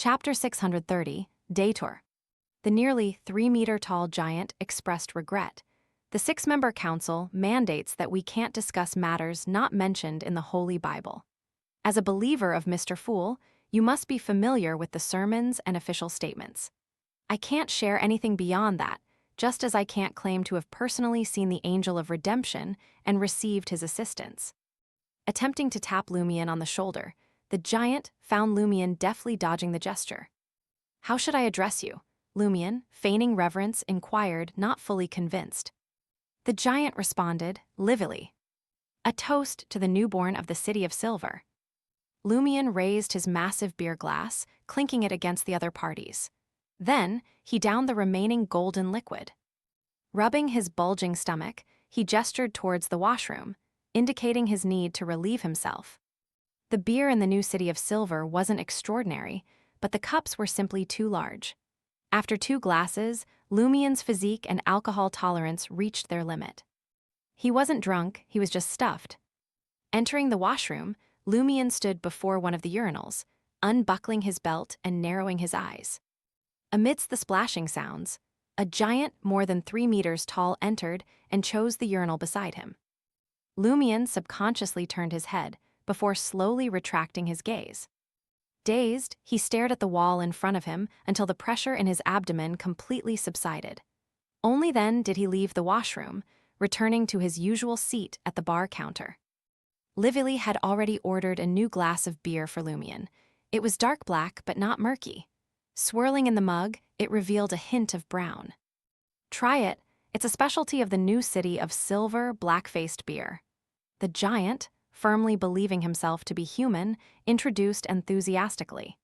Chapter 630, Dator. The nearly 3-meter-tall giant expressed regret. The 6-member council mandates that we can't discuss matters not mentioned in the Holy Bible. As a believer of Mr. Fool, you must be familiar with the sermons and official statements. I can't share anything beyond that, just as I can't claim to have personally seen the angel of redemption and received his assistance. Attempting to tap Lumion on the shoulder, the giant found Lumion deftly dodging the gesture. "How should I address you?" Lumion, feigning reverence, inquired, not fully convinced. The giant responded, "Livily." "A toast to the newborn of the City of Silver." Lumion raised his massive beer glass, clinking it against the other party's. Then, he downed the remaining golden liquid. Rubbing his bulging stomach, he gestured towards the washroom, indicating his need to relieve himself. The beer in the new City of Silver wasn't extraordinary, but the cups were simply too large. After 2 glasses, Lumion's physique and alcohol tolerance reached their limit. He wasn't drunk, he was just stuffed. Entering the washroom, Lumion stood before one of the urinals, unbuckling his belt and narrowing his eyes. Amidst the splashing sounds, a giant more than 3 meters tall entered and chose the urinal beside him. Lumion subconsciously turned his head, before slowly retracting his gaze. Dazed, he stared at the wall in front of him until the pressure in his abdomen completely subsided. Only then did he leave the washroom, returning to his usual seat at the bar counter. Livily had already ordered a new glass of beer for Lumion. It was dark black but not murky. Swirling in the mug, it revealed a hint of brown. "Try it. It's a specialty of the new City of Silver black-faced beer." The giant, firmly believing himself to be human, introduced enthusiastically.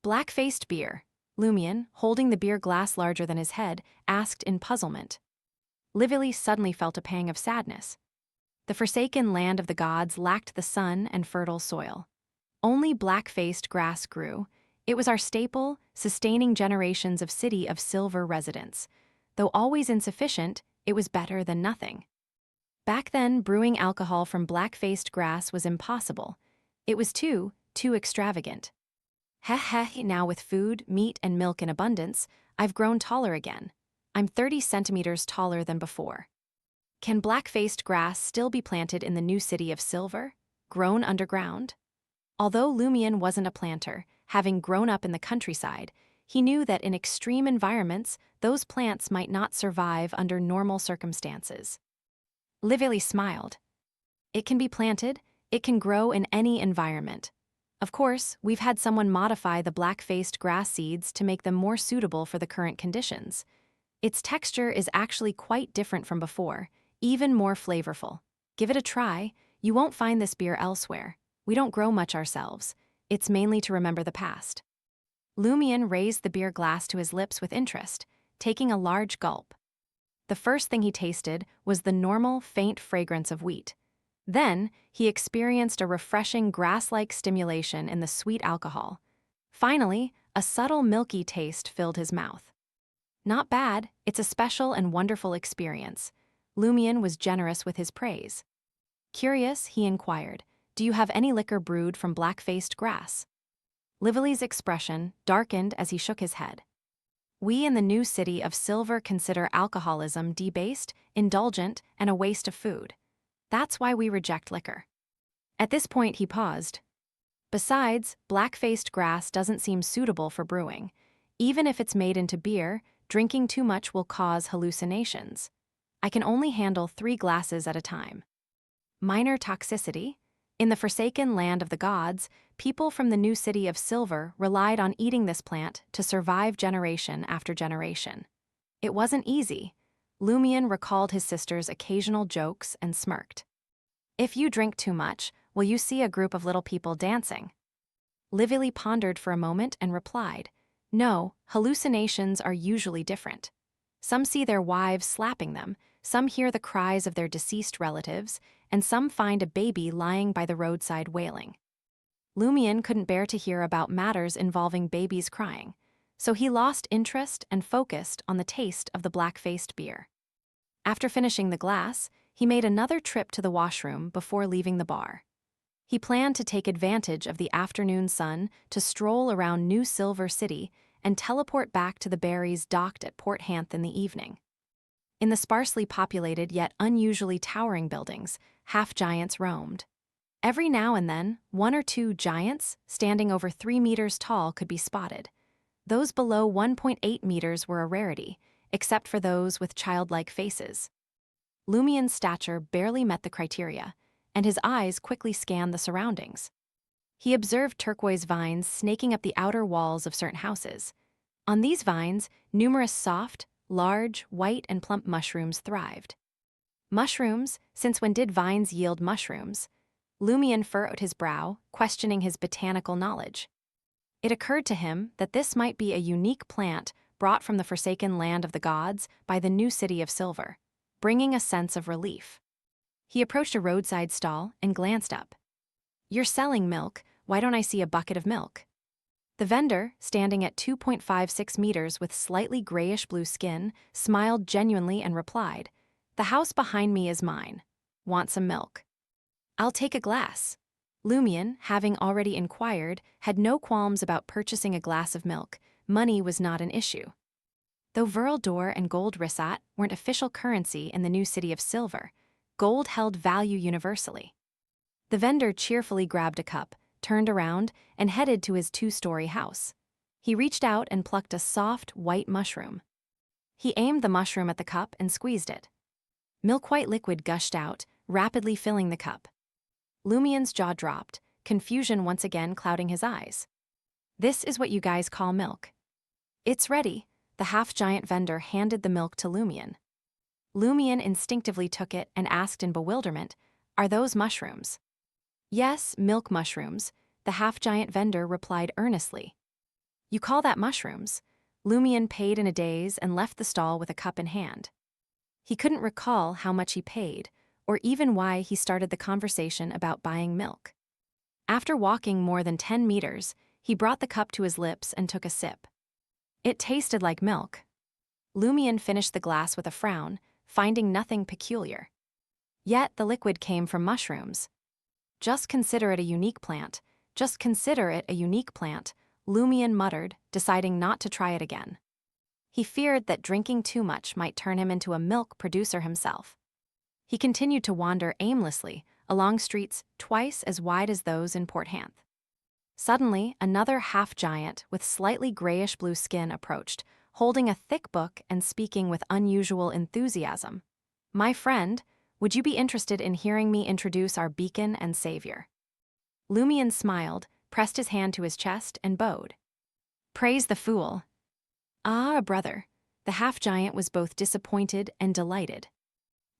"Black-faced beer," Lumion, holding the beer glass larger than his head, asked in puzzlement. Livily suddenly felt a pang of sadness. The forsaken land of the gods lacked the sun and fertile soil. Only black-faced grass grew. It was our staple, sustaining generations of City of Silver residents. Though always insufficient, it was better than nothing. Back then, brewing alcohol from black-faced grass was impossible. It was too extravagant. Heh, now with food, meat, and milk in abundance, I've grown taller again. I'm 30 centimeters taller than before. Can black-faced grass still be planted in the new City of Silver, grown underground? Although Lumion wasn't a planter, having grown up in the countryside, he knew that in extreme environments, those plants might not survive under normal circumstances. Livily smiled. "It can be planted, it can grow in any environment. Of course, we've had someone modify the black-faced grass seeds to make them more suitable for the current conditions. Its texture is actually quite different from before, even more flavorful. Give it a try. You won't find this beer elsewhere. We don't grow much ourselves. It's mainly to remember the past." Lumion raised the beer glass to his lips with interest, taking a large gulp. The first thing he tasted was the normal, faint fragrance of wheat. Then, he experienced a refreshing grass-like stimulation in the sweet alcohol. Finally, a subtle milky taste filled his mouth. "Not bad, it's a special and wonderful experience." Lumion was generous with his praise. Curious, he inquired, "Do you have any liquor brewed from black-faced grass?" Livily's expression darkened as he shook his head. "We in the new City of Silver consider alcoholism debased, indulgent, and a waste of food. That's why we reject liquor." At this point he paused. "Besides, black-faced grass doesn't seem suitable for brewing. Even if it's made into beer, drinking too much will cause hallucinations. I can only handle 3 glasses at a time." Minor toxicity? In the forsaken land of the gods, people from the new City of Silver relied on eating this plant to survive generation after generation. It wasn't easy. Lumion recalled his sister's occasional jokes and smirked. "If you drink too much, will you see a group of little people dancing?" Livily pondered for a moment and replied, "No, hallucinations are usually different. Some see their wives slapping them, some hear the cries of their deceased relatives, and some find a baby lying by the roadside wailing." Lumion couldn't bear to hear about matters involving babies crying, so he lost interest and focused on the taste of the black-faced beer. After finishing the glass, he made another trip to the washroom before leaving the bar. He planned to take advantage of the afternoon sun to stroll around New Silver City and teleport back to the Berries docked at Port Hanth in the evening. In the sparsely populated yet unusually towering buildings, half-giants roamed. Every now and then, one or two giants, standing over 3 meters tall, could be spotted. Those below 1.8 meters were a rarity, except for those with childlike faces. Lumien's stature barely met the criteria, and his eyes quickly scanned the surroundings. He observed turquoise vines snaking up the outer walls of certain houses. On these vines, numerous soft, large, white, and plump mushrooms thrived. Mushrooms, since when did vines yield mushrooms? Lumien furrowed his brow, questioning his botanical knowledge. It occurred to him that this might be a unique plant brought from the forsaken land of the gods by the new city of Silver, bringing a sense of relief. He approached a roadside stall and glanced up. "You're selling milk, why don't I see a bucket of milk?" The vendor, standing at 2.56 meters with slightly grayish-blue skin, smiled genuinely and replied, "The house behind me is mine. Want some milk?" "I'll take a glass." Lumien, having already inquired, had no qualms about purchasing a glass of milk. Money was not an issue. Though Viral d'Or and gold risat weren't official currency in the new city of Silver, gold held value universally. The vendor cheerfully grabbed a cup, turned around, and headed to his 2-story house. He reached out and plucked a soft, white mushroom. He aimed the mushroom at the cup and squeezed it. Milk-white liquid gushed out, rapidly filling the cup. Lumien's jaw dropped, confusion once again clouding his eyes. "This is what you guys call milk." "It's ready." The half-giant vendor handed the milk to Lumien. Lumien instinctively took it and asked in bewilderment, "Are those mushrooms?" "Yes, milk mushrooms," the half-giant vendor replied earnestly. "You call that mushrooms?" Lumien paid in a daze and left the stall with a cup in hand. He couldn't recall how much he paid, or even why he started the conversation about buying milk. After walking more than 10 meters, he brought the cup to his lips and took a sip. It tasted like milk. Lumien finished the glass with a frown, finding nothing peculiar. Yet the liquid came from mushrooms. Just consider it a unique plant, Lumien muttered, deciding not to try it again. He feared that drinking too much might turn him into a milk producer himself. He continued to wander aimlessly along streets twice as wide as those in Port Hanth. Suddenly, another half-giant with slightly grayish-blue skin approached, holding a thick book and speaking with unusual enthusiasm. "My friend, would you be interested in hearing me introduce our beacon and savior?" Lumien smiled, pressed his hand to his chest, and bowed. "Praise the fool." "Ah, brother." The half-giant was both disappointed and delighted.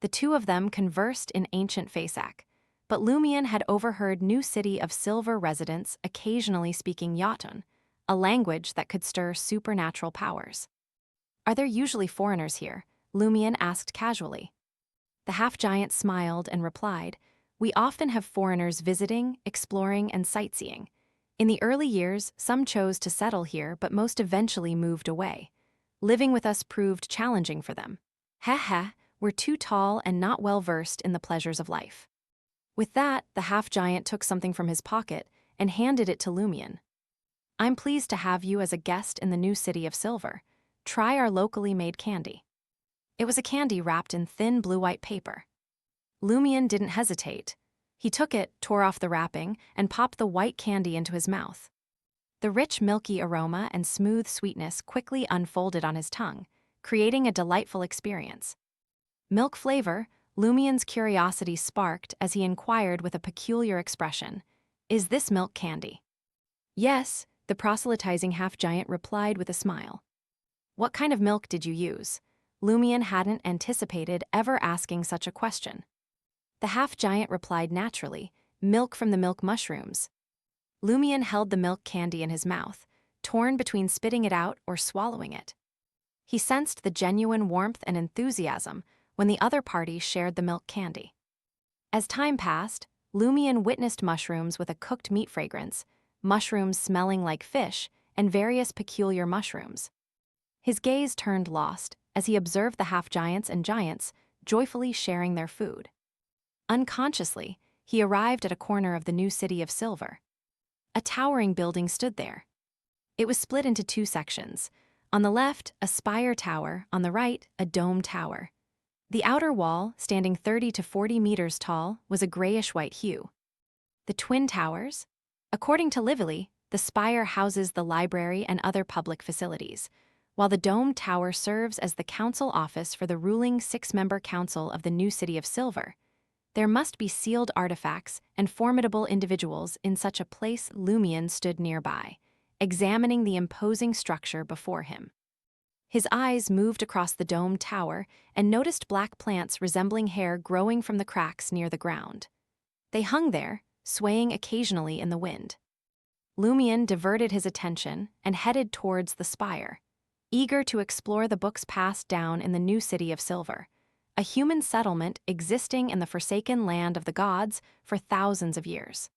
The two of them conversed in ancient Fasak, but Lumien had overheard New City of Silver residents occasionally speaking Jotun, a language that could stir supernatural powers. "Are there usually foreigners here?" Lumien asked casually. The half-giant smiled and replied, "We often have foreigners visiting, exploring, and sightseeing. In the early years, some chose to settle here, but most eventually moved away. Living with us proved challenging for them. Heh, we're too tall and not well-versed in the pleasures of life." With that, the half-giant took something from his pocket and handed it to Lumien. "I'm pleased to have you as a guest in the new city of Silver. Try our locally made candy." It was a candy wrapped in thin blue-white paper. Lumien didn't hesitate. He took it, tore off the wrapping, and popped the white candy into his mouth. The rich milky aroma and smooth sweetness quickly unfolded on his tongue, creating a delightful experience. Milk flavor, Lumien's curiosity sparked as he inquired with a peculiar expression, "Is this milk candy?" "Yes," the proselytizing half-giant replied with a smile. "What kind of milk did you use?" Lumien hadn't anticipated ever asking such a question. The half-giant replied naturally, "Milk from the milk mushrooms." Lumien held the milk candy in his mouth, torn between spitting it out or swallowing it. He sensed the genuine warmth and enthusiasm when the other party shared the milk candy. As time passed, Lumien witnessed mushrooms with a cooked meat fragrance, mushrooms smelling like fish, and various peculiar mushrooms. His gaze turned lost as he observed the half-giants and giants joyfully sharing their food. Unconsciously, he arrived at a corner of the new city of Silver. A towering building stood there. It was split into two sections. On the left, a spire tower, on the right, a dome tower. The outer wall, standing 30 to 40 meters tall, was a grayish-white hue. The twin towers? According to Lively, the spire houses the library and other public facilities, while the dome tower serves as the council office for the ruling 6-member council of the new city of Silver. There must be sealed artifacts and formidable individuals in such a place. Lumion stood nearby, examining the imposing structure before him. His eyes moved across the dome tower and noticed black plants resembling hair growing from the cracks near the ground. They hung there, swaying occasionally in the wind. Lumion diverted his attention and headed towards the spire, eager to explore the books passed down in the new city of Silver, a human settlement existing in the forsaken land of the gods for thousands of years.